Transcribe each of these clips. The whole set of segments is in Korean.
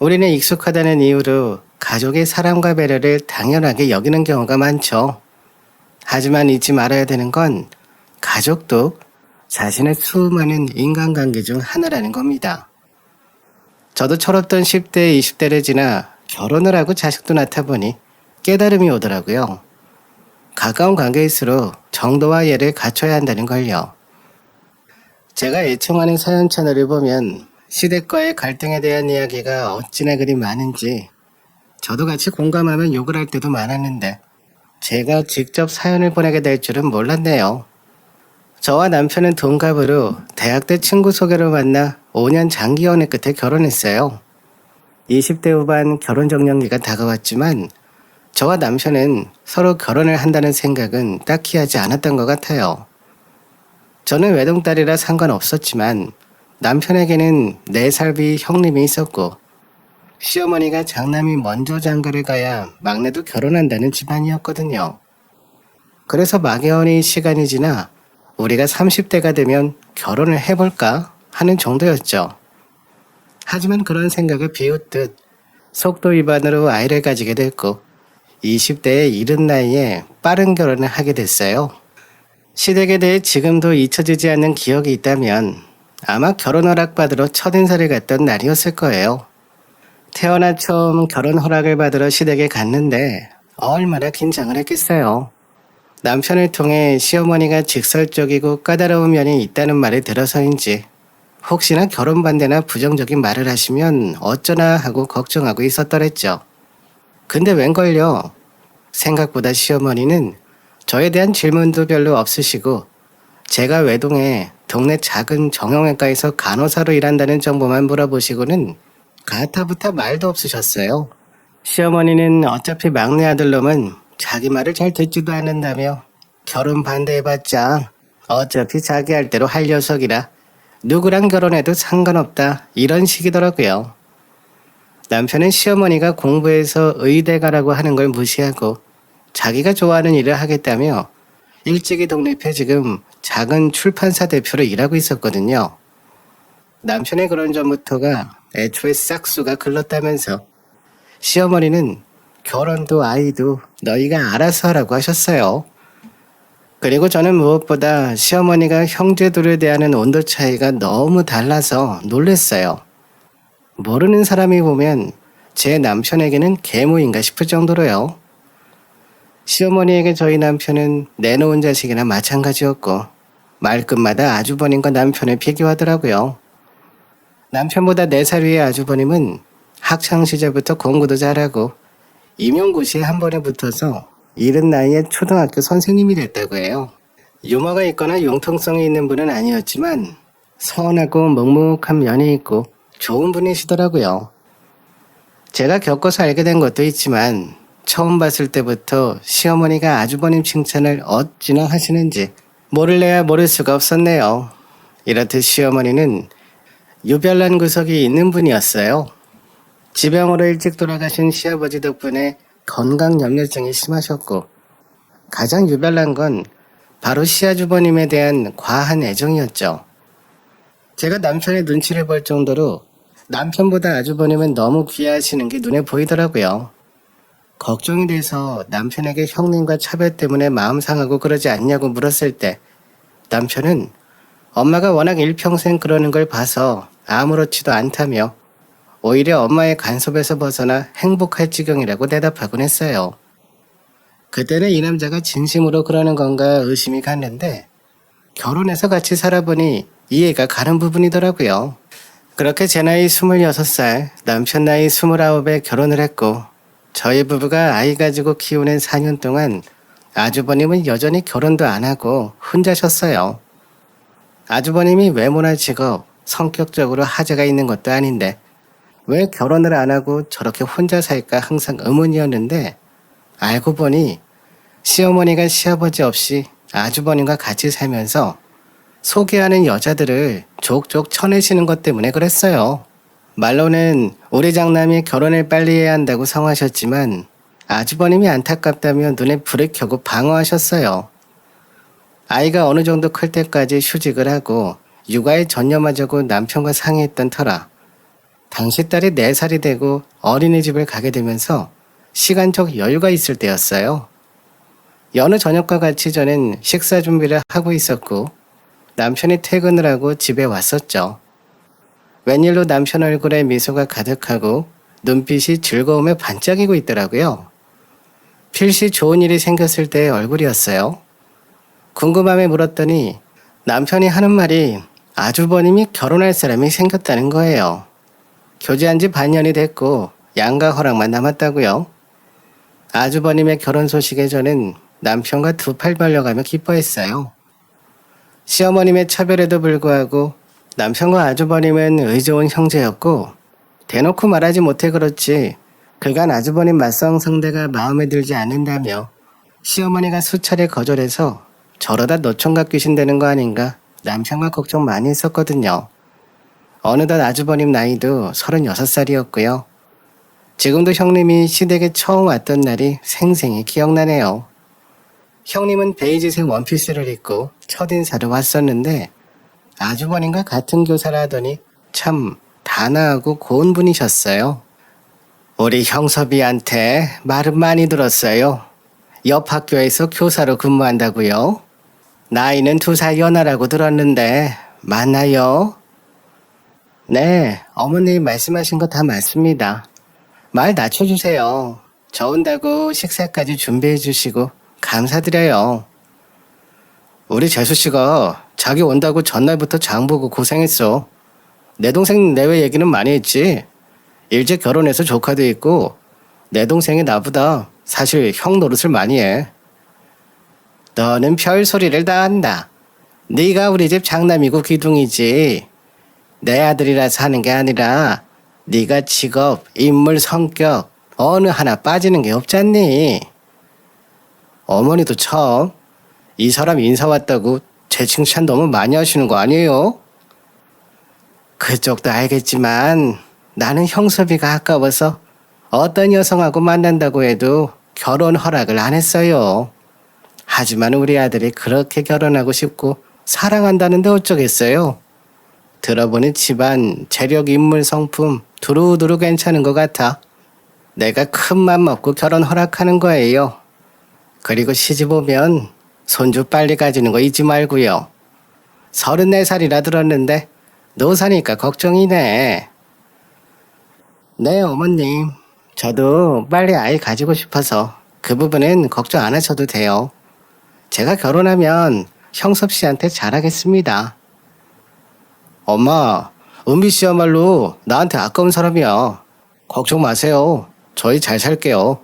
우리는 익숙하다는 이유로 가족의 사랑과 배려를 당연하게 여기는 경우가 많죠. 하지만 잊지 말아야 되는 건 가족도 자신의 수많은 인간관계 중 하나라는 겁니다. 저도 철없던 10대, 20대를 지나 결혼을 하고 자식도 낳다 보니 깨달음이 오더라고요. 가까운 관계일수록 정도와 예를 갖춰야 한다는 걸요. 제가 애청하는 사연 채널을 보면 시댁과의 갈등에 대한 이야기가 어찌나 그리 많은지 저도 같이 공감하면 욕을 할 때도 많았는데 제가 직접 사연을 보내게 될 줄은 몰랐네요. 저와 남편은 동갑으로 대학 때 친구 소개로 만나 5년 장기 연애 끝에 결혼했어요. 20대 후반 결혼 적령기가 다가왔지만 저와 남편은 서로 결혼을 한다는 생각은 딱히 하지 않았던 것 같아요. 저는 외동딸이라 상관없었지만 남편에게는 4살 위 형님이 있었고 시어머니가 장남이 먼저 장가를 가야 막내도 결혼한다는 집안이었거든요. 그래서 막연히 시간이 지나 우리가 30대가 되면 결혼을 해볼까 하는 정도였죠. 하지만 그런 생각을 비웃듯 속도 위반으로 아이를 가지게 됐고 20대의 이른 나이에 빠른 결혼을 하게 됐어요. 시댁에 대해 지금도 잊혀지지 않는 기억이 있다면 아마 결혼 허락 받으러 첫인사를 갔던 날이었을 거예요. 태어나 처음 결혼 허락을 받으러 시댁에 갔는데 얼마나 긴장을 했겠어요. 남편을 통해 시어머니가 직설적이고 까다로운 면이 있다는 말을 들어서인지 혹시나 결혼 반대나 부정적인 말을 하시면 어쩌나 하고 걱정하고 있었더랬죠. 근데 웬걸요. 생각보다 시어머니는 저에 대한 질문도 별로 없으시고 제가 외동에 동네 작은 정형외과에서 간호사로 일한다는 정보만 물어보시고는 가타부타 말도 없으셨어요. 시어머니는 어차피 막내 아들놈은 자기 말을 잘 듣지도 않는다며 결혼 반대해봤자 어차피 자기 할 대로 할 녀석이라 누구랑 결혼해도 상관없다 이런 식이더라고요. 남편은 시어머니가 공부해서 의대 가라고 하는 걸 무시하고 자기가 좋아하는 일을 하겠다며 일찍이 독립해 지금 작은 출판사 대표로 일하고 있었거든요. 남편의 그런 점부터가 애초에 싹수가 글렀다면서 시어머니는 결혼도 아이도 너희가 알아서 하라고 하셨어요. 그리고 저는 무엇보다 시어머니가 형제들에 대한 온도 차이가 너무 달라서 놀랬어요. 모르는 사람이 보면 제 남편에게는 계모인가 싶을 정도로요. 시어머니에게 저희 남편은 내놓은 자식이나 마찬가지였고 말끝마다 아주버님과 남편을 비교하더라고요. 남편보다 4살 위의 아주버님은 학창시절부터 공부도 잘하고 임용고시에 한 번에 붙어서 이른 나이에 초등학교 선생님이 됐다고 해요. 유머가 있거나 융통성이 있는 분은 아니었지만 선하고 묵묵한 면이 있고 좋은 분이시더라고요. 제가 겪어서 알게 된 것도 있지만 처음 봤을 때부터 시어머니가 아주버님 칭찬을 어찌나 하시는지 모를래야 모를 수가 없었네요. 이렇듯 시어머니는 유별난 구석이 있는 분이었어요. 지병으로 일찍 돌아가신 시아버지 덕분에 건강 염려증이 심하셨고 가장 유별난 건 바로 시아주버님에 대한 과한 애정이었죠. 제가 남편의 눈치를 볼 정도로 남편보다 아주버님은 너무 귀하시는 게 눈에 보이더라고요. 걱정이 돼서 남편에게 형님과 차별 때문에 마음 상하고 그러지 않냐고 물었을 때 남편은 엄마가 워낙 일평생 그러는 걸 봐서 아무렇지도 않다며 오히려 엄마의 간섭에서 벗어나 행복할 지경이라고 대답하곤 했어요. 그때는 이 남자가 진심으로 그러는 건가 의심이 갔는데 결혼해서 같이 살아보니 이해가 가는 부분이더라고요. 그렇게 제 나이 26살, 남편 나이 29에 결혼을 했고 저희 부부가 아이 가지고 키우는 4년 동안 아주버님은 여전히 결혼도 안 하고 혼자셨어요. 아주버님이 외모나 직업, 성격적으로 하자가 있는 것도 아닌데 왜 결혼을 안 하고 저렇게 혼자 살까 항상 의문이었는데 알고 보니 시어머니가 시아버지 없이 아주버님과 같이 살면서 소개하는 여자들을 족족 쳐내시는 것 때문에 그랬어요. 말로는 우리 장남이 결혼을 빨리 해야 한다고 성하셨지만 아주버님이 안타깝다며 눈에 불을 켜고 방어하셨어요. 아이가 어느 정도 클 때까지 휴직을 하고 육아에 전념하자고 남편과 상의했던 터라 당시 딸이 4살이 되고 어린이집을 가게 되면서 시간적 여유가 있을 때였어요. 여느 저녁과 같이 저는 식사 준비를 하고 있었고 남편이 퇴근을 하고 집에 왔었죠. 웬일로 남편 얼굴에 미소가 가득하고 눈빛이 즐거움에 반짝이고 있더라고요. 필시 좋은 일이 생겼을 때의 얼굴이었어요. 궁금함에 물었더니 남편이 하는 말이 아주버님이 결혼할 사람이 생겼다는 거예요. 교제한 지 반년이 됐고 양가 허락만 남았다고요. 아주버님의 결혼 소식에 저는 남편과 두 팔 벌려가며 기뻐했어요. 시어머님의 차별에도 불구하고 남편과 아주버님은 의좋은 형제였고 대놓고 말하지 못해 그렇지 그간 아주버님 맞성 상대가 마음에 들지 않는다며 시어머니가 수차례 거절해서 저러다 노총각 귀신 되는 거 아닌가 남편과 걱정 많이 했었거든요. 어느덧 아주버님 나이도 36살이었고요. 지금도 형님이 시댁에 처음 왔던 날이 생생히 기억나네요. 형님은 베이지색 원피스를 입고 첫인사로 왔었는데 아주버님과 같은 교사를 하더니 참 단아하고 고운 분이셨어요. 우리 형섭이한테 말은 많이 들었어요. 옆 학교에서 교사로 근무한다고요? 나이는 2살 연하라고 들었는데 맞나요? 네, 어머님 말씀하신 거 다 맞습니다. 말 낮춰주세요. 저 온다고 식사까지 준비해 주시고 감사드려요. 우리 재수씨가 자기 온다고 전날부터 장보고 고생했어. 내 동생 내외 얘기는 많이 했지. 일찍 결혼해서 조카도 있고 내 동생이 나보다 사실 형 노릇을 많이 해. 너는 별소리를 다 한다. 네가 우리 집 장남이고 기둥이지. 내 아들이라서 하는 게 아니라 네가 직업, 인물, 성격 어느 하나 빠지는 게 없잖니. 어머니도 참 이 사람 인사 왔다고 제 칭찬 너무 많이 하시는 거 아니에요? 그쪽도 알겠지만 나는 형섭이가 아까워서 어떤 여성하고 만난다고 해도 결혼 허락을 안 했어요. 하지만 우리 아들이 그렇게 결혼하고 싶고 사랑한다는데 어쩌겠어요? 들어보니 집안, 재력, 인물, 성품 두루두루 괜찮은 것 같아. 내가 큰 맘 먹고 결혼 허락하는 거예요. 그리고 시집 오면 손주 빨리 가지는 거 잊지 말고요. 34살이라 들었는데 노사니까 걱정이네. 네, 어머님. 저도 빨리 아이 가지고 싶어서 그 부분은 걱정 안 하셔도 돼요. 제가 결혼하면 형섭 씨한테 잘하겠습니다. 엄마, 은비 씨야말로 나한테 아까운 사람이야. 걱정 마세요. 저희 잘 살게요.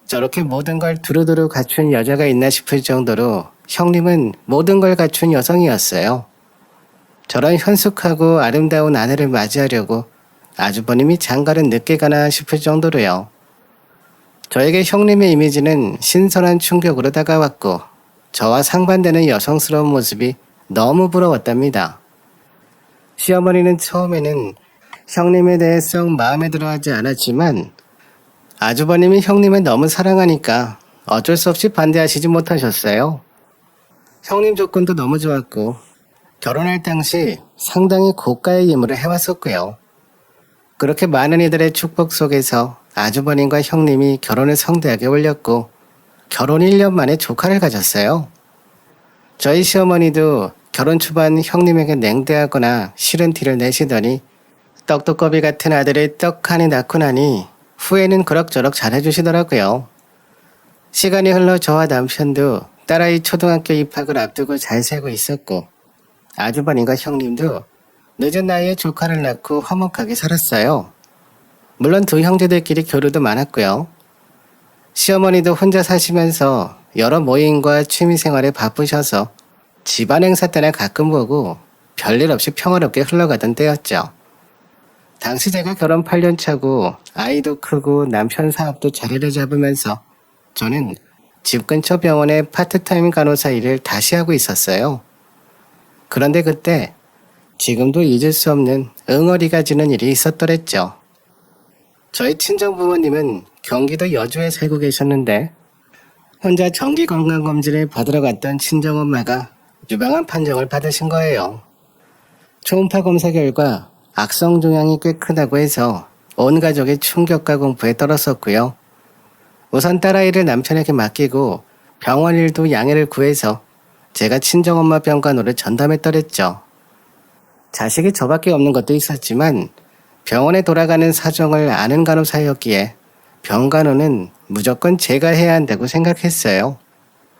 저렇게 모든 걸 두루두루 갖춘 여자가 있나 싶을 정도로 형님은 모든 걸 갖춘 여성이었어요. 저런 현숙하고 아름다운 아내를 맞이하려고 아주버님이 장가를 늦게 가나 싶을 정도로요. 저에게 형님의 이미지는 신선한 충격으로 다가왔고 저와 상반되는 여성스러운 모습이 너무 부러웠답니다. 시어머니는 처음에는 형님에 대해 썩 마음에 들어하지 않았지만 아주버님이 형님을 너무 사랑하니까 어쩔 수 없이 반대하시지 못하셨어요. 형님 조건도 너무 좋았고 결혼할 당시 상당히 고가의 예물을 해왔었고요. 그렇게 많은 이들의 축복 속에서 아주버님과 형님이 결혼을 성대하게 올렸고 결혼 1년 만에 조카를 가졌어요. 저희 시어머니도 결혼 초반 형님에게 냉대하거나 싫은 티를 내시더니 떡두꺼비 같은 아들을 떡하니 낳고 나니 후에는 그럭저럭 잘해주시더라고요. 시간이 흘러 저와 남편도 딸아이 초등학교 입학을 앞두고 잘 살고 있었고 아주버님과 형님도 늦은 나이에 조카를 낳고 화목하게 살았어요. 물론 두 형제들끼리 교류도 많았고요. 시어머니도 혼자 사시면서 여러 모임과 취미생활에 바쁘셔서 집안 행사 때나 가끔 보고 별일 없이 평화롭게 흘러가던 때였죠. 당시 제가 결혼 8년 차고 아이도 크고 남편 사업도 자리를 잡으면서 저는 집 근처 병원의 파트타임 간호사 일을 다시 하고 있었어요. 그런데 그때 지금도 잊을 수 없는 응어리가 지는 일이 있었더랬죠. 저희 친정 부모님은 경기도 여주에 살고 계셨는데 혼자 정기 건강검진을 받으러 갔던 친정엄마가 유방암 판정을 받으신 거예요. 초음파 검사 결과 악성 종양이 꽤 크다고 해서 온 가족이 충격과 공포에 떨었었고요. 우선 딸아이를 남편에게 맡기고 병원 일도 양해를 구해서 제가 친정엄마 병간호를 전담했더랬죠. 자식이 저밖에 없는 것도 있었지만 병원에 돌아가는 사정을 아는 간호사였기에 병간호는 무조건 제가 해야 한다고 생각했어요.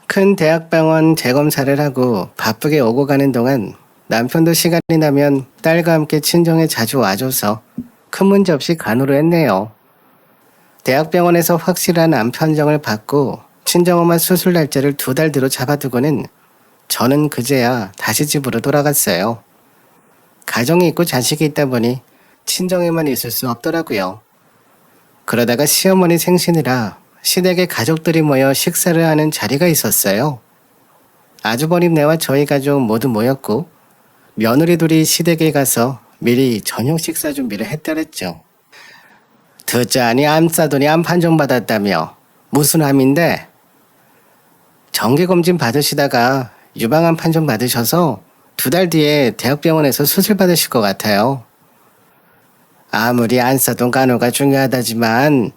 큰 대학병원 재검사를 하고 바쁘게 오고 가는 동안 남편도 시간이 나면 딸과 함께 친정에 자주 와줘서 큰 문제 없이 간호를 했네요. 대학병원에서 확실한 암 판정을 받고 친정엄마 수술 날짜를 2달 뒤로 잡아두고는 저는 그제야 다시 집으로 돌아갔어요. 가정이 있고 자식이 있다 보니 친정에만 있을 수 없더라고요. 그러다가 시어머니 생신이라 시댁의 가족들이 모여 식사를 하는 자리가 있었어요. 아주버님네와 저희 가족 모두 모였고 며느리 둘이 시댁에 가서 미리 저녁 식사 준비를 했더랬죠. 듣자니 암 싸더니 암 판정 받았다며. 무슨 암인데? 정기검진 받으시다가 유방암 판정 받으셔서 2달 뒤에 대학병원에서 수술 받으실 것 같아요. 아무리 안 싸던 간호가 중요하다지만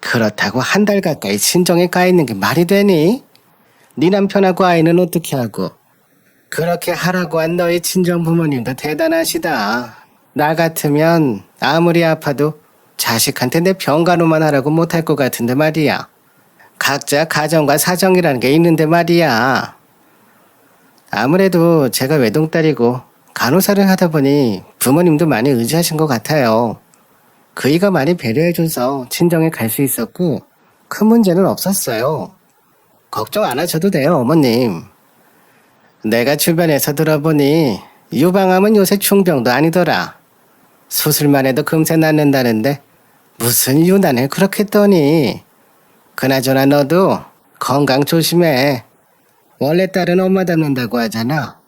그렇다고 1달 가까이 친정에 까있는 게 말이 되니? 네 남편하고 아이는 어떻게 하고? 그렇게 하라고 한 너희 친정 부모님도 대단하시다. 나 같으면 아무리 아파도 자식한테 내 병간호만 하라고 못할 것 같은데 말이야. 각자 가정과 사정이라는 게 있는데 말이야. 아무래도 제가 외동딸이고 간호사를 하다 보니 부모님도 많이 의지하신 것 같아요. 그이가 많이 배려해줘서 친정에 갈 수 있었고 큰 문제는 없었어요. 걱정 안 하셔도 돼요, 어머님. 내가 주변에서 들어보니 유방암은 요새 중병도 아니더라. 수술만 해도 금세 낫는다는데 무슨 유난을 그렇게 떠니. 그나저나 너도 건강 조심해. 원래 딸은 엄마 닮는다고 하잖아.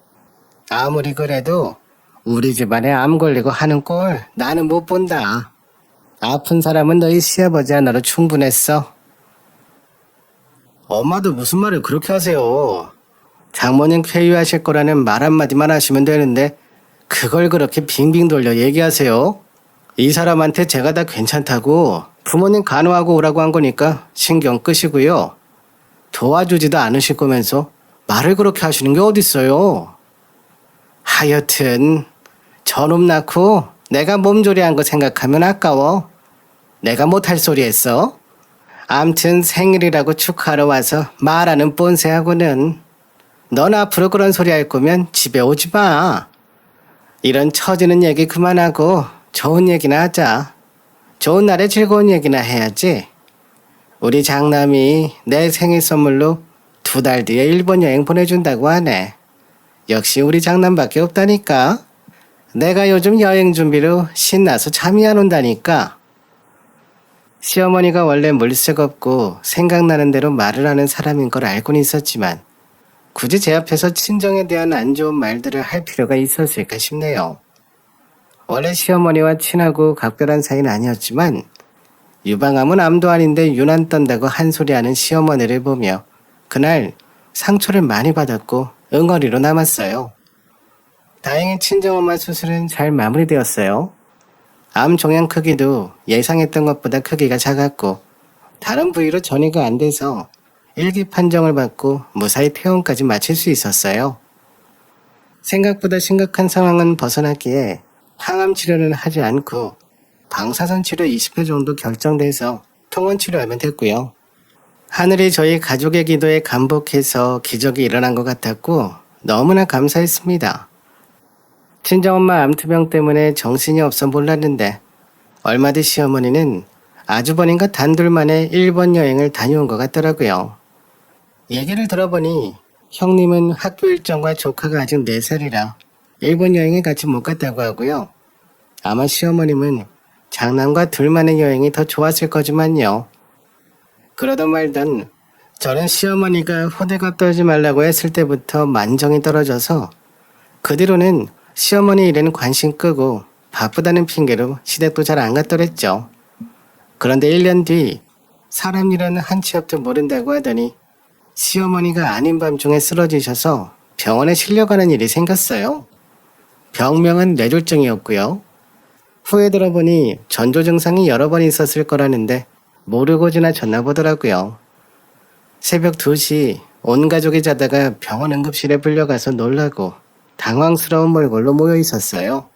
아무리 그래도 우리 집안에 암 걸리고 하는 꼴 나는 못 본다. 아픈 사람은 너희 시아버지 하나로 충분했어. 엄마도 무슨 말을 그렇게 하세요. 장모님 쾌유하실 거라는 말 한마디만 하시면 되는데 그걸 그렇게 빙빙 돌려 얘기하세요. 이 사람한테 제가 다 괜찮다고 부모님 간호하고 오라고 한 거니까 신경 끄시고요. 도와주지도 않으실 거면서 말을 그렇게 하시는 게 어딨어요. 하여튼 저놈 낳고 내가 몸조리한 거 생각하면 아까워. 내가 못할 소리 했어? 암튼 생일이라고 축하하러 와서 말하는 뻔세하고는. 넌 앞으로 그런 소리 할 거면 집에 오지 마. 이런 처지는 얘기 그만하고 좋은 얘기나 하자. 좋은 날에 즐거운 얘기나 해야지. 우리 장남이 내 생일 선물로 2달 뒤에 일본 여행 보내준다고 하네. 역시 우리 장남밖에 없다니까. 내가 요즘 여행 준비로 신나서 잠이 안 온다니까. 시어머니가 원래 물색 없고 생각나는 대로 말을 하는 사람인 걸 알고는 있었지만 굳이 제 앞에서 친정에 대한 안 좋은 말들을 할 필요가 있었을까 싶네요. 원래 시어머니와 친하고 각별한 사이는 아니었지만 유방암은 암도 아닌데 유난 떤다고 한 소리 하는 시어머니를 보며 그날 상처를 많이 받았고 응어리로 남았어요. 다행히 친정엄마 수술은 잘 마무리되었어요. 암 종양 크기도 예상했던 것보다 크기가 작았고 다른 부위로 전이가 안 돼서 일기 판정을 받고 무사히 퇴원까지 마칠 수 있었어요. 생각보다 심각한 상황은 벗어났기에 항암 치료는 하지 않고 방사선 치료 20회 정도 결정돼서 통원 치료하면 됐고요. 하늘이 저희 가족의 기도에 감복해서 기적이 일어난 것 같았고 너무나 감사했습니다. 친정엄마 암투병 때문에 정신이 없어 몰랐는데 얼마 뒤 시어머니는 아주버님과 단둘만의 일본 여행을 다녀온 것 같더라고요. 얘기를 들어보니 형님은 학교 일정과 조카가 아직 4살이라 일본 여행에 같이 못 갔다고 하고요. 아마 시어머님은 장남과 둘만의 여행이 더 좋았을 거지만요. 그러던 말던 저는 시어머니가 호들갑 떨지 말라고 했을 때부터 만정이 떨어져서 그 뒤로는 시어머니 일에는 관심 끄고 바쁘다는 핑계로 시댁도 잘 안 갔더랬죠. 그런데 1년 뒤 사람 일은 한치 앞도 모른다고 하더니 시어머니가 아닌 밤중에 쓰러지셔서 병원에 실려가는 일이 생겼어요. 병명은 뇌졸중이었고요. 후에 들어보니 전조 증상이 여러 번 있었을 거라는데 모르고 지나쳤나 보더라고요. 새벽 2시 온 가족이 자다가 병원 응급실에 불려가서 놀라고 당황스러운 몰골로 모여 있었어요.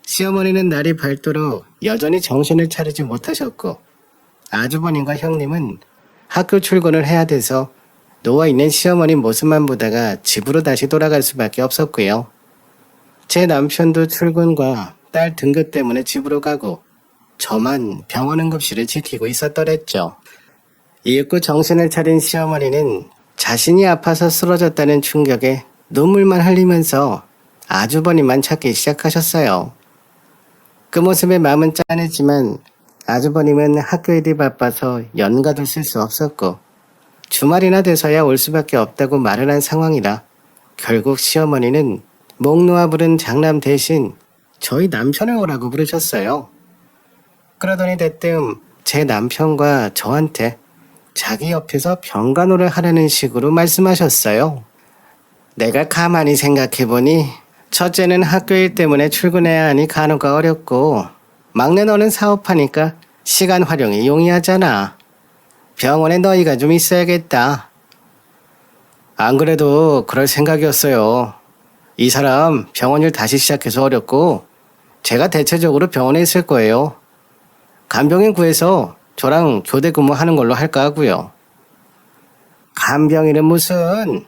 시어머니는 날이 밝도록 여전히 정신을 차리지 못하셨고 아주버님과 형님은 학교 출근을 해야 돼서 누워있는 시어머니 모습만 보다가 집으로 다시 돌아갈 수밖에 없었고요. 제 남편도 출근과 딸 등교 때문에 집으로 가고 저만 병원 응급실을 지키고 있었더랬죠. 이윽고 정신을 차린 시어머니는 자신이 아파서 쓰러졌다는 충격에 눈물만 흘리면서 아주버님만 찾기 시작하셨어요. 그 모습에 마음은 짠했지만 아주버님은 학교 일이 바빠서 연가도 쓸 수 없었고 주말이나 돼서야 올 수밖에 없다고 말을 한 상황이라 결국 시어머니는 목 놓아 부른 장남 대신 저희 남편을 오라고 부르셨어요. 그러더니 대뜸 제 남편과 저한테 자기 옆에서 병간호를 하라는 식으로 말씀하셨어요. 내가 가만히 생각해보니 첫째는 학교 일 때문에 출근해야 하니 간호가 어렵고 막내 너는 사업하니까 시간 활용이 용이하잖아. 병원에 너희가 좀 있어야겠다. 안 그래도 그럴 생각이었어요. 이 사람 병원 일 다시 시작해서 어렵고 제가 대체적으로 병원에 있을 거예요. 간병인 구해서 저랑 교대 근무하는 걸로 할까 하고요. 간병인은 무슨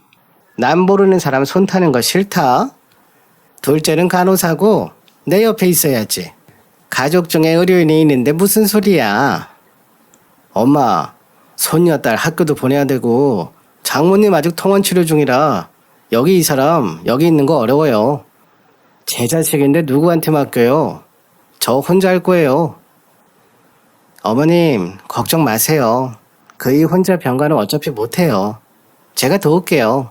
남 모르는 사람 손 타는 거 싫다. 둘째는 간호사고 내 옆에 있어야지. 가족 중에 의료인이 있는데 무슨 소리야. 엄마, 손녀딸 학교도 보내야 되고 장모님 아직 통원 치료 중이라 여기 이 사람 여기 있는 거 어려워요. 제 자식인데 누구한테 맡겨요. 저 혼자 할 거예요. 어머님 걱정 마세요. 그이 혼자 병간호 어차피 못해요. 제가 도울게요.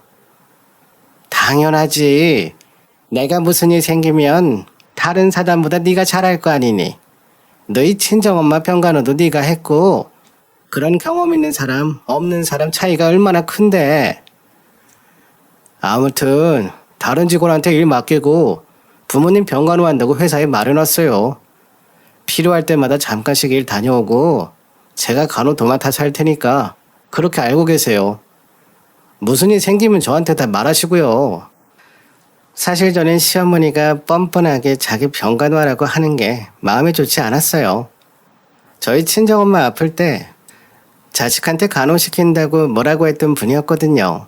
당연하지. 내가 무슨 일 생기면 다른 사단보다 네가 잘할 거 아니니. 너희 친정엄마 병간호도 네가 했고 그런 경험 있는 사람 없는 사람 차이가 얼마나 큰데. 아무튼 다른 직원한테 일 맡기고 부모님 병간호 한다고 회사에 말해놨어요. 필요할 때마다 잠깐씩 일 다녀오고 제가 간호 도맡아서 할 테니까 그렇게 알고 계세요. 무슨 일 생기면 저한테 다 말하시고요. 사실 저는 시어머니가 뻔뻔하게 자기 병간호하라고 하는 게 마음에 좋지 않았어요. 저희 친정엄마 아플 때 자식한테 간호시킨다고 뭐라고 했던 분이었거든요.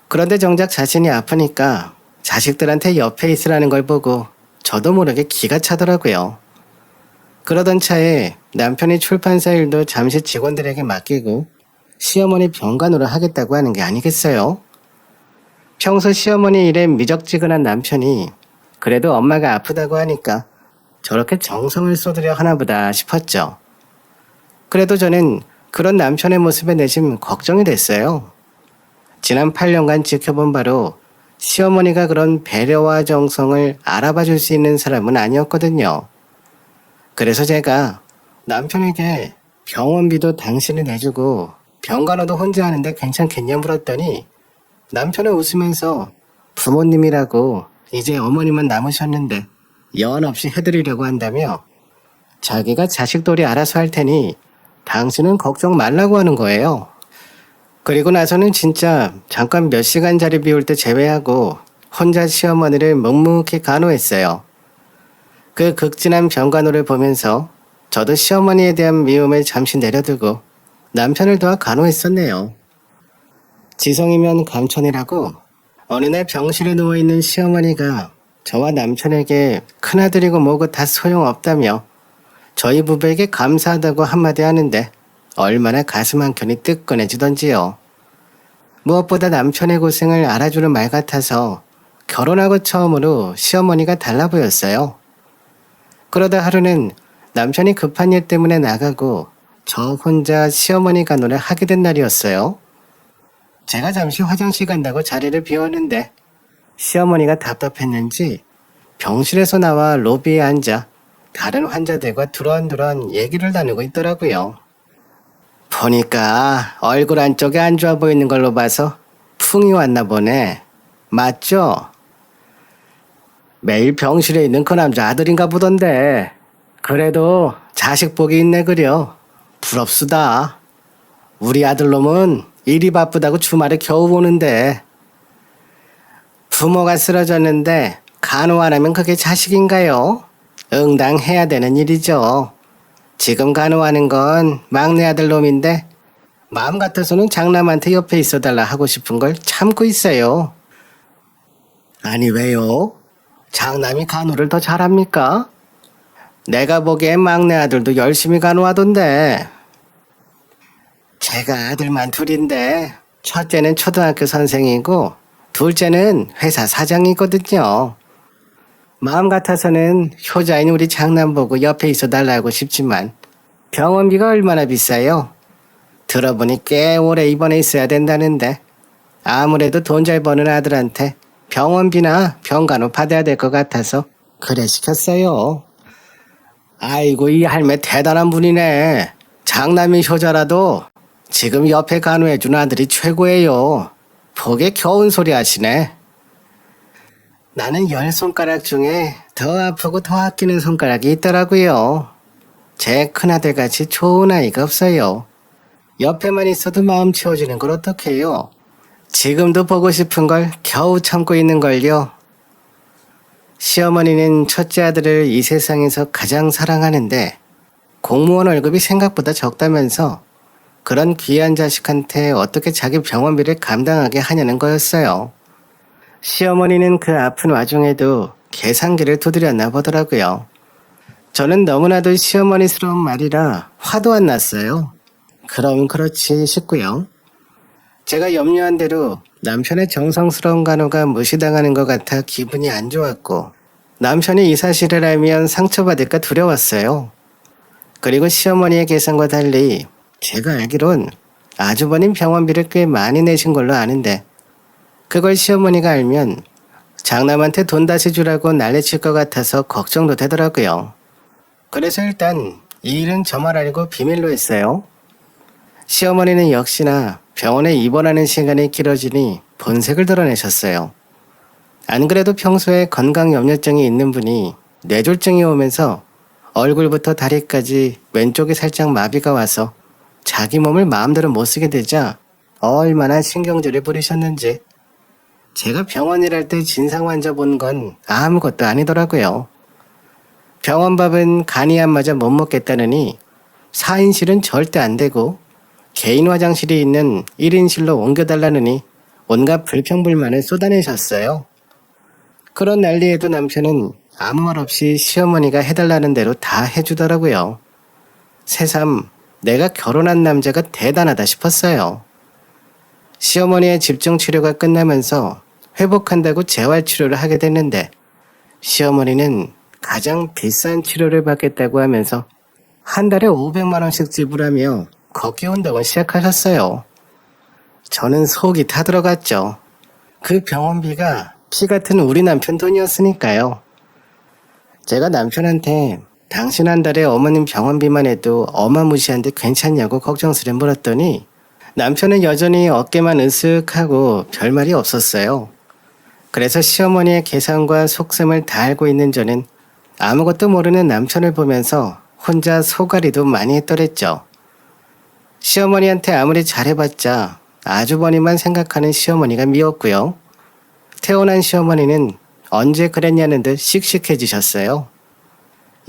그런데 정작 자신이 아프니까 자식들한테 옆에 있으라는 걸 보고 저도 모르게 기가 차더라고요. 그러던 차에 남편이 출판사 일도 잠시 직원들에게 맡기고 시어머니 병간호를 하겠다고 하는 게 아니겠어요? 평소 시어머니 일에 미적지근한 남편이 그래도 엄마가 아프다고 하니까 저렇게 정성을 쏟으려 하나보다 싶었죠. 그래도 저는 그런 남편의 모습에 내심 걱정이 됐어요. 지난 8년간 지켜본 바로 시어머니가 그런 배려와 정성을 알아봐 줄 수 있는 사람은 아니었거든요. 그래서 제가 남편에게 병원비도 당신이 내주고 병간호도 혼자 하는데 괜찮겠냐 물었더니 남편은 웃으면서 부모님이라고 이제 어머니만 남으셨는데 여한 없이 해드리려고 한다며 자기가 자식돌이 알아서 할 테니 당신은 걱정 말라고 하는 거예요. 그리고 나서는 진짜 잠깐 몇 시간 자리 비울 때 제외하고 혼자 시어머니를 묵묵히 간호했어요. 그 극진한 병간호를 보면서 저도 시어머니에 대한 미움을 잠시 내려두고 남편을 도와 간호했었네요. 지성이면 감천이라고 어느 날 병실에 누워있는 시어머니가 저와 남편에게 큰아들이고 뭐고 다 소용없다며 저희 부부에게 감사하다고 한마디 하는데 얼마나 가슴 한켠이 뜨끈해지던지요. 무엇보다 남편의 고생을 알아주는 말 같아서 결혼하고 처음으로 시어머니가 달라 보였어요. 그러다 하루는 남편이 급한 일 때문에 나가고 저 혼자 시어머니 간호를 하게 된 날이었어요. 제가 잠시 화장실 간다고 자리를 비웠는데 시어머니가 답답했는지 병실에서 나와 로비에 앉아 다른 환자들과 두런두런 얘기를 나누고 있더라고요. 보니까 얼굴 안쪽에 안 좋아 보이는 걸로 봐서 풍이 왔나 보네. 맞죠? 매일 병실에 있는 그 남자 아들인가 보던데. 그래도 자식 복이 있네 그려. 부럽수다. 우리 아들놈은 일이 바쁘다고 주말에 겨우 보는데. 부모가 쓰러졌는데 간호 안 하면 그게 자식인가요? 응당 해야 되는 일이죠. 지금 간호하는 건 막내 아들 놈인데 마음 같아서는 장남한테 옆에 있어달라 하고 싶은 걸 참고 있어요. 아니 왜요? 장남이 간호를 더 잘합니까? 내가 보기엔 막내 아들도 열심히 간호하던데. 제가 아들만 둘인데 첫째는 초등학교 선생이고 둘째는 회사 사장이거든요. 마음 같아서는 효자인 우리 장남 보고 옆에 있어달라고 싶지만 병원비가 얼마나 비싸요? 들어보니 꽤 오래 입원해 있어야 된다는데 아무래도 돈 잘 버는 아들한테 병원비나 병간호 받아야 될 것 같아서 그래 시켰어요. 아이고 이 할매 대단한 분이네. 장남이 효자라도 지금 옆에 간호해준 아들이 최고예요. 보게 겨운 소리 하시네. 나는 10손가락 중에 더 아프고 더 아끼는 손가락이 있더라고요. 제 큰아들같이 좋은 아이가 없어요. 옆에만 있어도 마음 채워지는 걸 어떡해요. 지금도 보고 싶은 걸 겨우 참고 있는걸요. 시어머니는 첫째 아들을 이 세상에서 가장 사랑하는데 공무원 월급이 생각보다 적다면서 그런 귀한 자식한테 어떻게 자기 병원비를 감당하게 하냐는 거였어요. 시어머니는 그 아픈 와중에도 계산기를 두드렸나 보더라고요. 저는 너무나도 시어머니스러운 말이라 화도 안 났어요. 그럼 그렇지 싶고요. 제가 염려한 대로 남편의 정성스러운 간호가 무시당하는 것 같아 기분이 안 좋았고 남편이 이 사실을 알면 상처받을까 두려웠어요. 그리고 시어머니의 계산과 달리 제가 알기론 아주버님 병원비를 꽤 많이 내신 걸로 아는데 그걸 시어머니가 알면 장남한테 돈 다시 주라고 난리칠 것 같아서 걱정도 되더라고요. 그래서 일단 이 일은 저만 알고 비밀로 했어요. 시어머니는 역시나 병원에 입원하는 시간이 길어지니 본색을 드러내셨어요. 안 그래도 평소에 건강 염려증이 있는 분이 뇌졸중이 오면서 얼굴부터 다리까지 왼쪽이 살짝 마비가 와서 자기 몸을 마음대로 못 쓰게 되자 얼마나 신경질을 부리셨는지. 제가 병원 일할 때 진상 환자 본 건 아무것도 아니더라고요. 병원 밥은 간이 안 맞아 못 먹겠다느니 4인실은 절대 안 되고 개인 화장실이 있는 1인실로 옮겨달라느니 온갖 불평불만을 쏟아내셨어요. 그런 난리에도 남편은 아무 말 없이 시어머니가 해달라는 대로 다 해주더라고요. 새삼 내가 결혼한 남자가 대단하다 싶었어요. 시어머니의 집중 치료가 끝나면서 회복한다고 재활치료를 하게 됐는데 시어머니는 가장 비싼 치료를 받겠다고 하면서 한 달에 500만 원씩 지불하며 걷기 운동을 시작하셨어요. 저는 속이 타들어갔죠. 그 병원비가 피 같은 우리 남편 돈이었으니까요. 제가 남편한테 당신 한 달에 어머님 병원비만 해도 어마무시한데 괜찮냐고 걱정스레 물었더니 남편은 여전히 어깨만 으쓱하고 별말이 없었어요. 그래서 시어머니의 계산과 속셈을 다 알고 있는 저는 아무것도 모르는 남편을 보면서 혼자 소가리도 많이 했더랬죠. 시어머니한테 아무리 잘해봤자 아주버니만 생각하는 시어머니가 미웠고요. 태어난 시어머니는 언제 그랬냐는 듯 씩씩해지셨어요.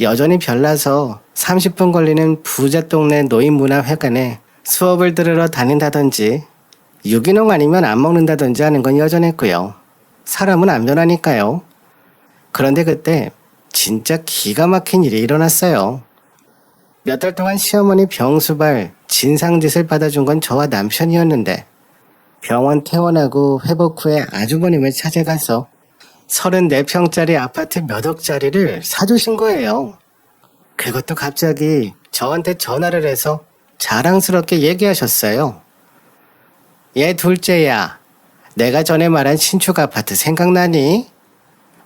여전히 별나서 30분 걸리는 부자 동네 노인문화회관에 수업을 들으러 다닌다든지 유기농 아니면 안 먹는다든지 하는 건 여전했고요. 사람은 안 변하니까요. 그런데 그때 진짜 기가 막힌 일이 일어났어요. 몇 달 동안 시어머니 병수발 진상짓을 받아준 건 저와 남편이었는데 병원 퇴원하고 회복 후에 아주버님을 찾아가서 34평짜리 아파트 몇 억짜리를 사주신 거예요. 그것도 갑자기 저한테 전화를 해서 자랑스럽게 얘기하셨어요. 얘 둘째야, 내가 전에 말한 신축 아파트 생각나니?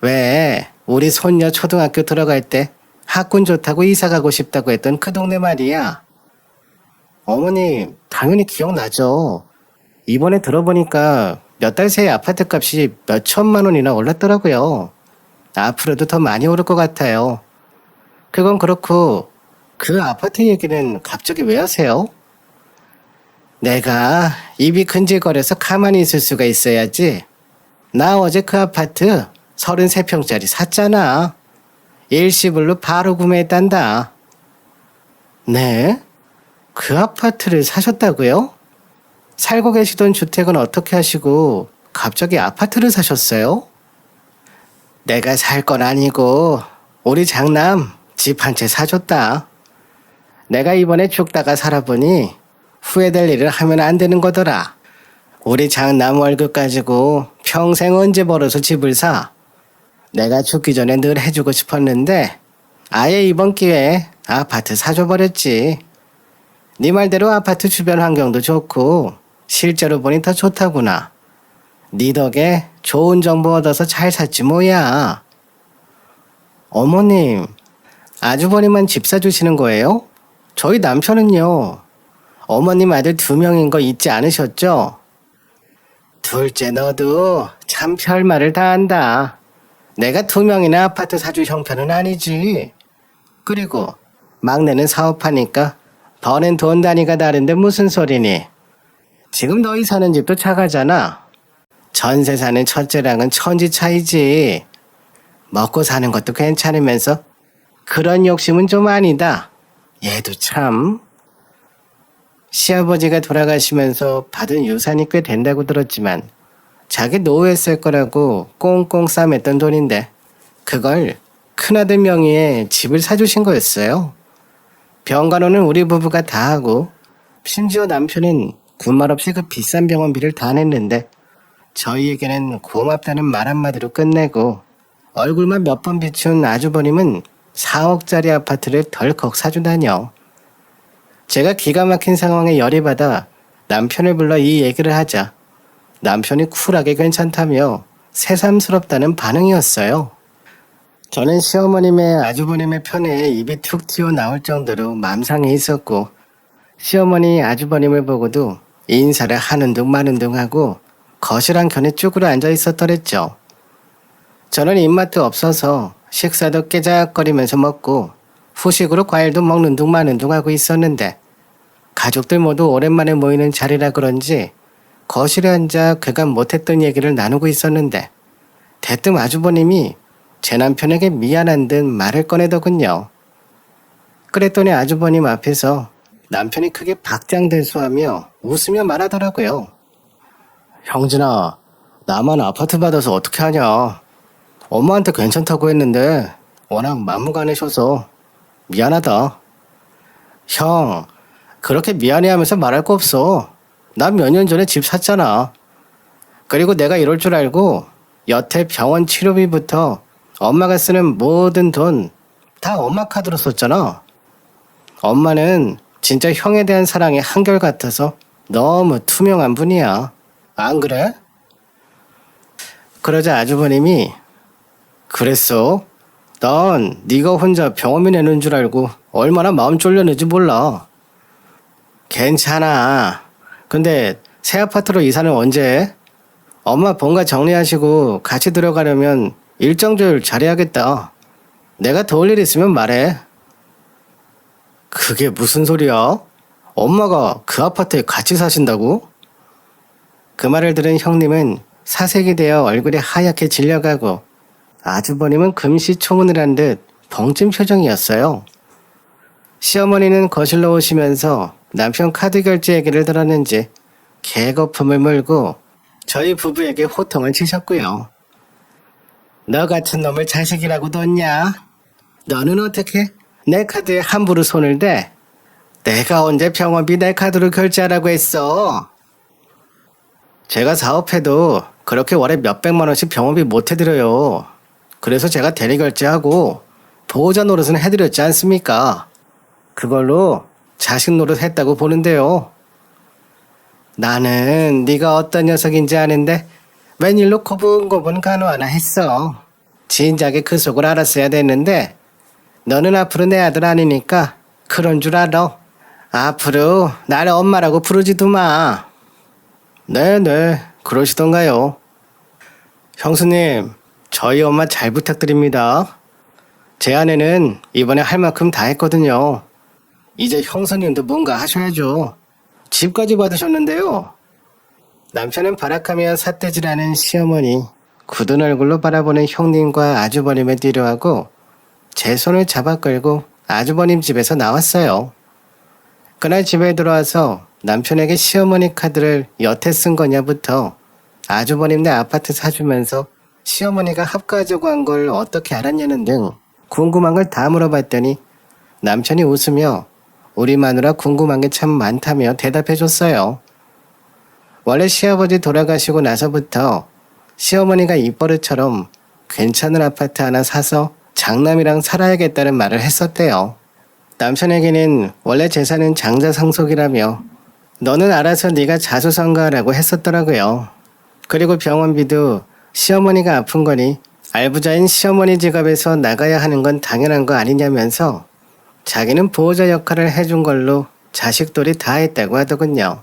왜 우리 손녀 초등학교 들어갈 때 학군 좋다고 이사 가고 싶다고 했던 그 동네 말이야. 어머니 당연히 기억나죠. 이번에 들어보니까 몇 달 새에 아파트 값이 몇 천만 원이나 올랐더라고요. 앞으로도 더 많이 오를 것 같아요. 그건 그렇고 그 아파트 얘기는 갑자기 왜 하세요? 내가 입이 근질거려서 가만히 있을 수가 있어야지. 나 어제 그 아파트 33평짜리 샀잖아. 일시불로 바로 구매했단다. 네? 그 아파트를 사셨다고요? 살고 계시던 주택은 어떻게 하시고 갑자기 아파트를 사셨어요? 내가 살 건 아니고 우리 장남 집 한 채 사줬다. 내가 이번에 죽다가 살아보니 후회될 일을 하면 안 되는 거더라. 우리 장남 월급 가지고 평생 언제 벌어서 집을 사? 내가 죽기 전에 늘 해주고 싶었는데 아예 이번 기회에 아파트 사줘버렸지. 네 말대로 아파트 주변 환경도 좋고 실제로 보니 더 좋다구나. 네 덕에 좋은 정보 얻어서 잘 샀지 뭐야. 어머님, 아주버님만 집 사주시는 거예요? 저희 남편은요. 어머님 아들 2명인 거 잊지 않으셨죠? 둘째 너도 참 별말을 다 한다. 내가 2명이나 아파트 사줄 형편은 아니지. 그리고 막내는 사업하니까 버는 돈 단위가 다른데 무슨 소리니? 지금 너희 사는 집도 작아잖아. 전세 사는 첫째랑은 천지 차이지. 먹고 사는 것도 괜찮으면서 그런 욕심은 좀 아니다. 얘도 참. 시아버지가 돌아가시면서 받은 유산이 꽤 된다고 들었지만 자기 노후에 쓸 거라고 꽁꽁 싸맸던 돈인데 그걸 큰아들 명의의 집을 사주신 거였어요. 병간호는 우리 부부가 다 하고 심지어 남편은 군말 없이 그 비싼 병원비를 다 냈는데 저희에게는 고맙다는 말 한마디로 끝내고 얼굴만 몇 번 비춘 아주버님은 4억짜리 아파트를 덜컥 사주다녀. 제가 기가 막힌 상황에 열이 받아 남편을 불러 이 얘기를 하자 남편이 쿨하게 괜찮다며 새삼스럽다는 반응이었어요. 저는 시어머님의 아주버님의 편에 입이 툭 튀어나올 정도로 맘상에 있었고 시어머니 아주버님을 보고도 인사를 하는 둥 마는 둥 하고 거실 한 켠에 쭈그려 앉아 있었더랬죠. 저는 입맛도 없어서 식사도 깨작거리면서 먹고 후식으로 과일도 먹는 둥 마는 둥 하고 있었는데 가족들 모두 오랜만에 모이는 자리라 그런지 거실에 앉아 그간 못했던 얘기를 나누고 있었는데 대뜸 아주버님이 제 남편에게 미안한 듯 말을 꺼내더군요. 그랬더니 아주버님 앞에서 남편이 크게 박장대소하며 웃으며 말하더라고요. 형진아, 나만 아파트 받아서 어떻게 하냐. 엄마한테 괜찮다고 했는데 워낙 막무가내셔서 미안하다. 형, 그렇게 미안해하면서 말할 거 없어. 난 몇 년 전에 집 샀잖아. 그리고 내가 이럴 줄 알고 여태 병원 치료비부터 엄마가 쓰는 모든 돈 다 엄마 카드로 썼잖아. 엄마는 진짜 형에 대한 사랑이 한결같아서 너무 투명한 분이야. 안 그래? 그러자 아주버님이 그랬어? 난 네가 혼자 병원비 내는 줄 알고 얼마나 마음 쫄렸는지 몰라. 괜찮아. 근데 새 아파트로 이사는 언제 해? 엄마 본가 정리하시고 같이 들어가려면 일정 조율 잘해야겠다. 내가 도울 일 있으면 말해. 그게 무슨 소리야? 엄마가 그 아파트에 같이 사신다고? 그 말을 들은 형님은 사색이 되어 얼굴이 하얗게 질려가고 아주버님은 금시초문을 한 듯 벙찐 표정이었어요. 시어머니는 거실로 오시면서 남편 카드 결제 얘기를 들었는지 개거품을 물고 저희 부부에게 호통을 치셨고요. 너 같은 놈을 자식이라고 뒀냐? 너는 어떻게 내 카드에 함부로 손을 대? 내가 언제 병원비 내 카드로 결제하라고 했어? 제가 사업해도 그렇게 월에 몇백만 원씩 병원비 못 해드려요. 그래서 제가 대리 결제하고 보호자 노릇은 해드렸지 않습니까? 그걸로 자식 노릇 했다고 보는데요. 나는 네가 어떤 녀석인지 아는데 웬일로 고분고분 간호 하나 했어. 진작에 그 속을 알았어야 됐는데 너는 앞으로 내 아들 아니니까 그런 줄 알아. 앞으로 나를 엄마라고 부르지도 마. 네네, 그러시던가요. 형수님, 저희 엄마 잘 부탁드립니다. 제 아내는 이번에 할 만큼 다 했거든요. 이제 형사님도 뭔가 하셔야죠. 집까지 받으셨는데요. 남편은 발악하며 삿대질하는 시어머니, 굳은 얼굴로 바라보는 형님과 아주버님을 뒤로하고 제 손을 잡아 끌고 아주버님 집에서 나왔어요. 그날 집에 들어와서 남편에게 시어머니 카드를 여태 쓴 거냐부터 아주버님네 아파트 사주면서 시어머니가 합가하자고 한 걸 어떻게 알았냐는 등 궁금한 걸 다 물어봤더니 남편이 웃으며 우리 마누라 궁금한 게 참 많다며 대답해줬어요. 원래 시아버지 돌아가시고 나서부터 시어머니가 입버릇처럼 괜찮은 아파트 하나 사서 장남이랑 살아야겠다는 말을 했었대요. 남편에게는 원래 재산은 장자 상속이라며 너는 알아서 네가 자수성가하라고 했었더라고요. 그리고 병원비도 시어머니가 아픈 거니 알부자인 시어머니 지갑에서 나가야 하는 건 당연한 거 아니냐면서 자기는 보호자 역할을 해준 걸로 자식돌이 다 했다고 하더군요.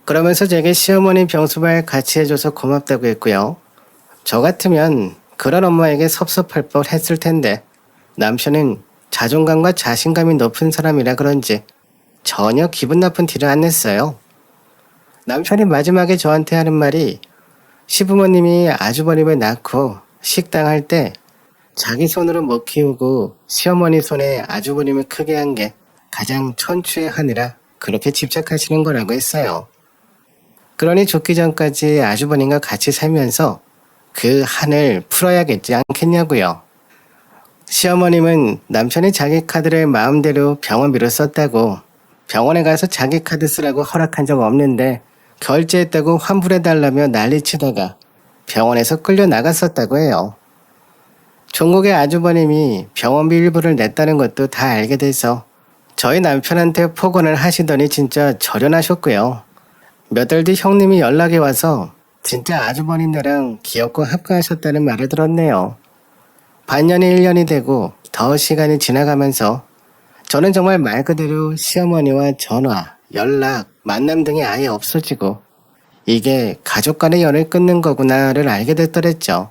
그러면서 제게 시어머니 병수발 같이 해줘서 고맙다고 했고요. 저 같으면 그런 엄마에게 섭섭할 뻔 했을 텐데 남편은 자존감과 자신감이 높은 사람이라 그런지 전혀 기분 나쁜 티를 안 냈어요. 남편이 마지막에 저한테 하는 말이 시부모님이 아주버님을 낳고 식당할 때 자기 손으로 못 키우고 시어머니 손에 아주버님을 크게 한 게 가장 천추의 한이라 그렇게 집착하시는 거라고 했어요. 그러니 죽기 전까지 아주버님과 같이 살면서 그 한을 풀어야겠지 않겠냐고요. 시어머님은 남편이 자기 카드를 마음대로 병원비로 썼다고 병원에 가서 자기 카드 쓰라고 허락한 적 없는데 결제했다고 환불해달라며 난리치다가 병원에서 끌려 나갔었다고 해요. 종국의 아주버님이 병원비 일부를 냈다는 것도 다 알게 돼서 저희 남편한테 폭언을 하시더니 진짜 절연하셨고요. 몇 달 뒤 형님이 연락이 와서 진짜 아주버님네랑 기어코 합가하셨다는 말을 들었네요. 반년이 1년이 되고 더 시간이 지나가면서 저는 정말 말 그대로 시어머니와 전화, 연락, 만남 등이 아예 없어지고 이게 가족 간의 연을 끊는 거구나를 알게 됐더랬죠.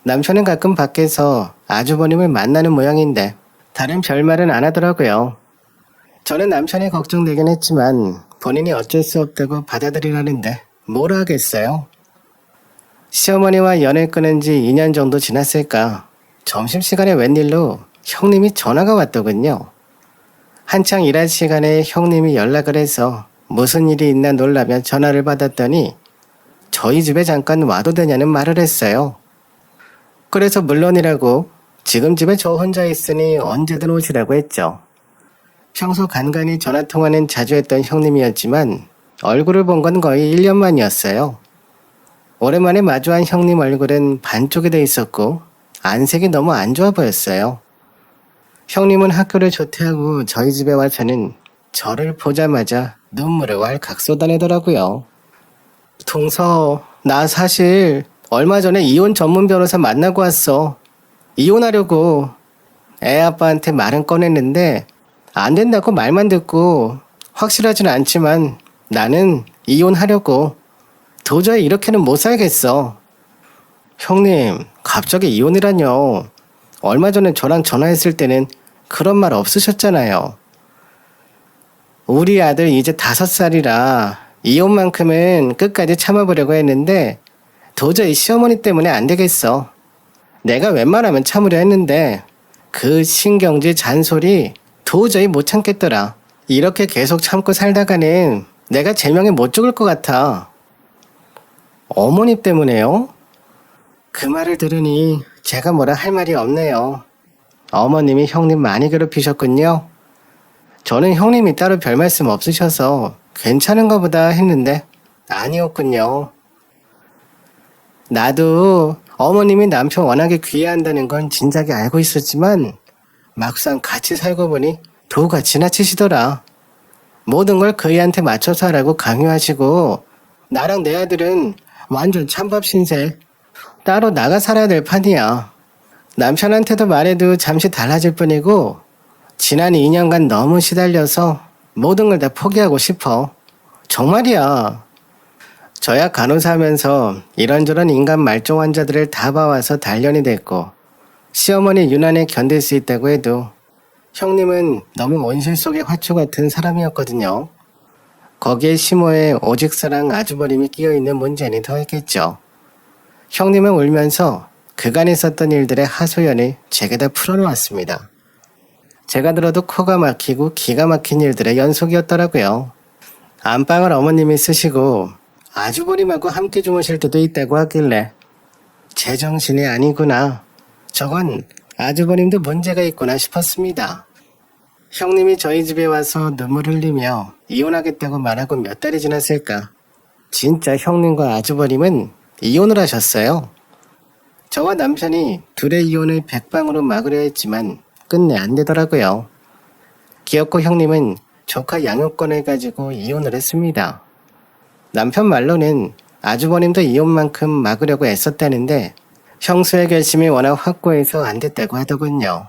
남편은 가끔 밖에서 아주버님을 만나는 모양인데 다른 별말은 안 하더라고요. 저는 남편이 걱정되긴 했지만 본인이 어쩔 수 없다고 받아들이라는데 뭘 하겠어요. 시어머니와 연을 끊은 지 2년 정도 지났을까 점심시간에 웬일로 형님이 전화가 왔더군요. 한창 일할 시간에 형님이 연락을 해서 무슨 일이 있나 놀라며 전화를 받았더니 저희 집에 잠깐 와도 되냐는 말을 했어요. 그래서 물론이라고 지금 집에 저 혼자 있으니 언제든 오시라고 했죠. 평소 간간히 전화통화는 자주 했던 형님이었지만 얼굴을 본 건 거의 1년 만이었어요. 오랜만에 마주한 형님 얼굴은 반쪽이 돼 있었고 안색이 너무 안 좋아 보였어요. 형님은 학교를 조퇴하고 저희 집에 와서는 저를 보자마자 눈물을 왈칵 쏟아내더라고요. 동서, 나 사실 얼마 전에 이혼 전문 변호사 만나고 왔어. 이혼하려고. 애 아빠한테 말은 꺼냈는데 안 된다고 말만 듣고 확실하진 않지만 나는 이혼하려고. 도저히 이렇게는 못 살겠어. 형님, 갑자기 이혼이라뇨. 얼마 전에 저랑 전화했을 때는 그런 말 없으셨잖아요. 우리 아들 이제 5살이라 이혼만큼은 끝까지 참아보려고 했는데 도저히 시어머니 때문에 안 되겠어. 내가 웬만하면 참으려 했는데 그 신경질 잔소리 도저히 못 참겠더라. 이렇게 계속 참고 살다가는 내가 제명에 못 죽을 것 같아. 어머니 때문에요? 그 말을 들으니 제가 뭐라 할 말이 없네요. 어머님이 형님 많이 괴롭히셨군요. 저는 형님이 따로 별 말씀 없으셔서 괜찮은가 보다 했는데 아니었군요. 나도 어머님이 남편 워낙에 귀해한다는 건 진작에 알고 있었지만 막상 같이 살고 보니 도가 지나치시더라. 모든 걸 그이한테 맞춰서 하라고 강요하시고 나랑 내 아들은 완전 찬밥 신세. 따로 나가 살아야 될 판이야. 남편한테도 말해도 잠시 달라질 뿐이고 지난 2년간 너무 시달려서 모든 걸 다 포기하고 싶어. 정말이야. 저야 간호사 하면서 이런저런 인간 말종 환자들을 다 봐와서 단련이 됐고 시어머니 유난히 견딜 수 있다고 해도 형님은 너무 온실 속의 화초 같은 사람이었거든요. 거기에 시모에 오직 사랑 아주버님이 끼어있는 문제는 더했겠죠. 형님은 울면서 그간 있었던 일들의 하소연을 제게다 풀어놓았습니다. 제가 들어도 코가 막히고 기가 막힌 일들의 연속이었더라고요. 안방을 어머님이 쓰시고 아주버님하고 함께 주무실 때도 있다고 하길래 제정신이 아니구나. 저건 아주버님도 문제가 있구나 싶었습니다. 형님이 저희 집에 와서 눈물 흘리며 이혼하겠다고 말하고 몇 달이 지났을까. 진짜 형님과 아주버님은 이혼을 하셨어요. 저와 남편이 둘의 이혼을 백방으로 막으려 했지만 끝내 안 되더라고요. 기어코 형님은 조카 양육권을 가지고 이혼을 했습니다. 남편 말로는 아주버님도 이혼만큼 막으려고 애썼다는데 형수의 결심이 워낙 확고해서 안 됐다고 하더군요.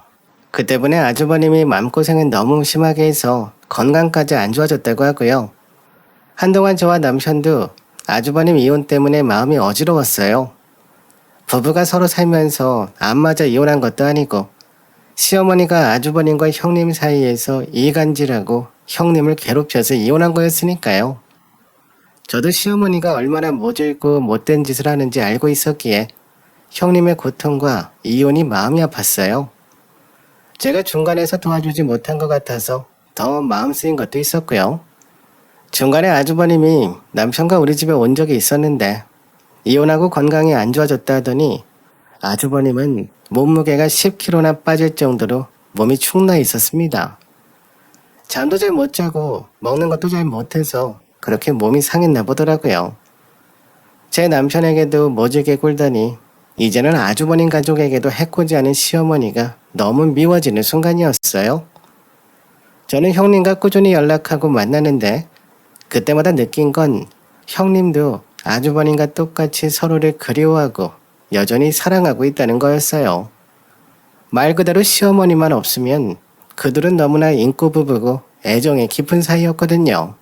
그 때문에 아주버님이 마음고생은 너무 심하게 해서 건강까지 안 좋아졌다고 하고요. 한동안 저와 남편도 아주버님 이혼 때문에 마음이 어지러웠어요. 부부가 서로 살면서 안 맞아 이혼한 것도 아니고 시어머니가 아주버님과 형님 사이에서 이간질하고 형님을 괴롭혀서 이혼한 거였으니까요. 저도 시어머니가 얼마나 모질고 못된 짓을 하는지 알고 있었기에 형님의 고통과 이혼이 마음이 아팠어요. 제가 중간에서 도와주지 못한 것 같아서 더 마음 쓰인 것도 있었고요. 중간에 아주버님이 남편과 우리 집에 온 적이 있었는데 이혼하고 건강이 안 좋아졌다 하더니 아주버님은 몸무게가 10kg나 빠질 정도로 몸이 축 나 있었습니다. 잠도 잘 못 자고 먹는 것도 잘 못해서 그렇게 몸이 상했나 보더라고요. 제 남편에게도 모질게 굴더니 이제는 아주버님 가족에게도 해코지 않은 시어머니가 너무 미워지는 순간이었어요. 저는 형님과 꾸준히 연락하고 만나는데 그때마다 느낀 건 형님도 아주버님과 똑같이 서로를 그리워하고 여전히 사랑하고 있다는 거였어요. 말 그대로 시어머니만 없으면 그들은 너무나 인고 부부고 애정이 깊은 사이였거든요.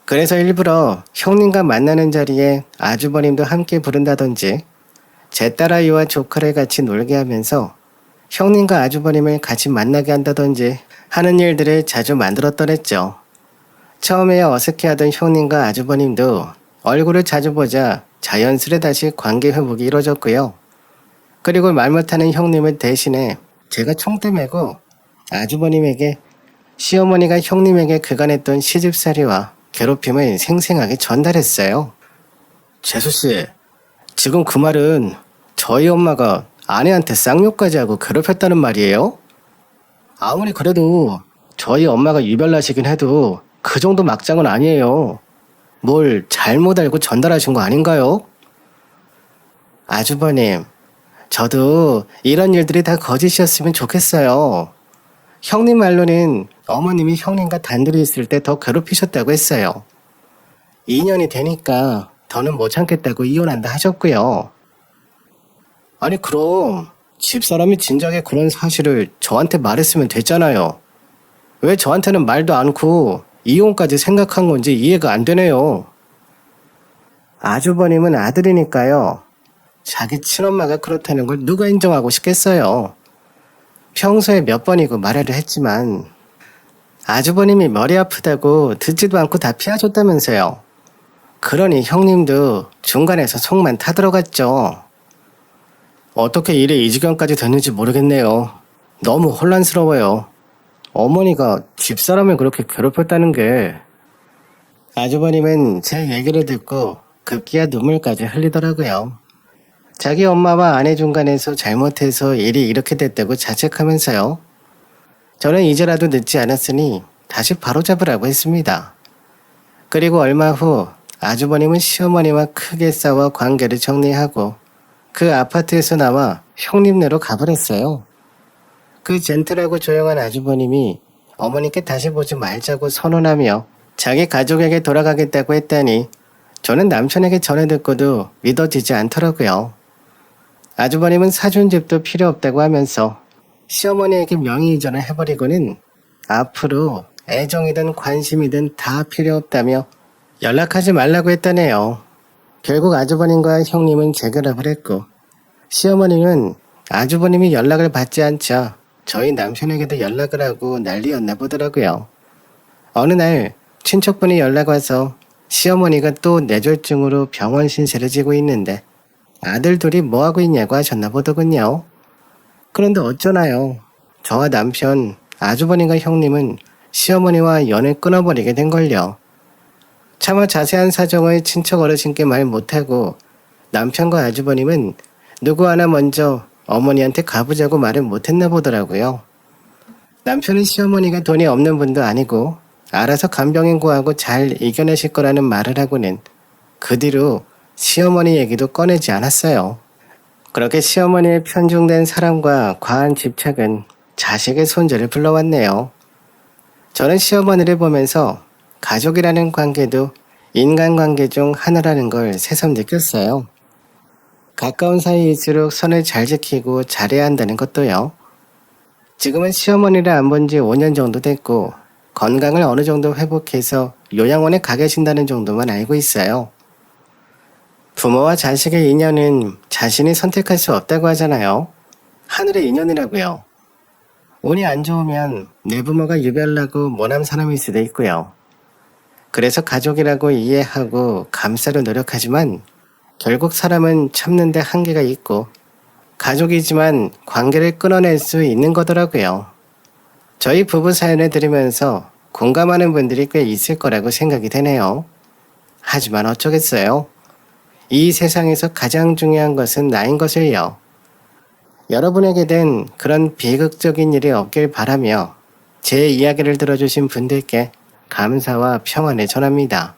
그래서 일부러 형님과 만나는 자리에 아주버님도 함께 부른다든지 제 딸아이와 조카를 같이 놀게 하면서 형님과 아주버님을 같이 만나게 한다든지 하는 일들을 자주 만들었더랬죠. 처음에야 어색해하던 형님과 아주버님도 얼굴을 자주 보자 자연스레 다시 관계 회복이 이루어졌고요. 그리고 말 못하는 형님을 대신해 제가 총대 메고 아주버님에게 시어머니가 형님에게 그간 했던 시집살이와 괴롭힘을 생생하게 전달했어요. 재수씨, 지금 그 말은 저희 엄마가 아내한테 쌍욕까지 하고 괴롭혔다는 말이에요? 아무리 그래도 저희 엄마가 유별나시긴 해도 그 정도 막장은 아니에요. 뭘 잘못 알고 전달하신 거 아닌가요? 아주버님, 저도 이런 일들이 다 거짓이었으면 좋겠어요. 형님 말로는 어머님이 형님과 단둘이 있을 때 더 괴롭히셨다고 했어요. 2년이 되니까 더는 못 참겠다고 이혼한다 하셨고요. 아니 그럼 집사람이 진작에 그런 사실을 저한테 말했으면 됐잖아요. 왜 저한테는 말도 않고 이혼까지 생각한 건지 이해가 안 되네요. 아주버님은 아들이니까요. 자기 친엄마가 그렇다는 걸 누가 인정하고 싶겠어요. 평소에 몇 번이고 말하려 했지만 아주버님이 머리 아프다고 듣지도 않고 다 피하셨다면서요. 그러니 형님도 중간에서 속만 타들어갔죠. 어떻게 일이 이 지경까지 됐는지 모르겠네요. 너무 혼란스러워요. 어머니가 집사람을 그렇게 괴롭혔다는 게. 아주버님은 제 얘기를 듣고 급기야 눈물까지 흘리더라고요. 자기 엄마와 아내 중간에서 잘못해서 일이 이렇게 됐다고 자책하면서요. 저는 이제라도 늦지 않았으니 다시 바로잡으라고 했습니다. 그리고 얼마 후 아주버님은 시어머니와 크게 싸워 관계를 정리하고 그 아파트에서 나와 형님네로 가버렸어요. 그 젠틀하고 조용한 아주버님이 어머니께 다시 보지 말자고 선언하며 자기 가족에게 돌아가겠다고 했다니 저는 남편에게 전해 듣고도 믿어지지 않더라고요. 아주버님은 사준 집도 필요 없다고 하면서 시어머니에게 명의 이전을 해버리고는 앞으로 애정이든 관심이든 다 필요 없다며 연락하지 말라고 했다네요. 결국 아주버님과 형님은 재결합을 했고, 시어머니는 아주버님이 연락을 받지 않자 저희 남편에게도 연락을 하고 난리였나 보더라고요. 어느 날 친척분이 연락 와서 시어머니가 또 뇌졸중으로 병원 신세를 지고 있는데 아들 둘이 뭐하고 있냐고 하셨나 보더군요. 그런데 어쩌나요? 저와 남편, 아주버님과 형님은 시어머니와 연을 끊어버리게 된걸요. 차마 자세한 사정을 친척 어르신께 말 못하고 남편과 아주버님은 누구 하나 먼저 어머니한테 가보자고 말을 못했나 보더라고요. 남편은 시어머니가 돈이 없는 분도 아니고 알아서 간병인 구하고 잘 이겨내실 거라는 말을 하고는 그 뒤로 시어머니 얘기도 꺼내지 않았어요. 그렇게 시어머니의 편중된 사랑과 과한 집착은 자식의 손자를 불러왔네요. 저는 시어머니를 보면서 가족이라는 관계도 인간관계 중 하나라는 걸 새삼 느꼈어요. 가까운 사이일수록 선을 잘 지키고 잘해야 한다는 것도요. 지금은 시어머니를 안 본 지 5년 정도 됐고 건강을 어느 정도 회복해서 요양원에 가 계신다는 정도만 알고 있어요. 부모와 자식의 인연은 자신이 선택할 수 없다고 하잖아요. 하늘의 인연이라고요. 운이 안 좋으면 내 부모가 유별나고 모난 사람일 수도 있고요. 그래서 가족이라고 이해하고 감싸려 노력하지만 결국 사람은 참는데 한계가 있고 가족이지만 관계를 끊어낼 수 있는 거더라고요. 저희 부부 사연을 들으면서 공감하는 분들이 꽤 있을 거라고 생각이 되네요. 하지만 어쩌겠어요. 이 세상에서 가장 중요한 것은 나인 것을요. 여러분에게는 그런 비극적인 일이 없길 바라며 제 이야기를 들어주신 분들께 감사와 평안을 전합니다.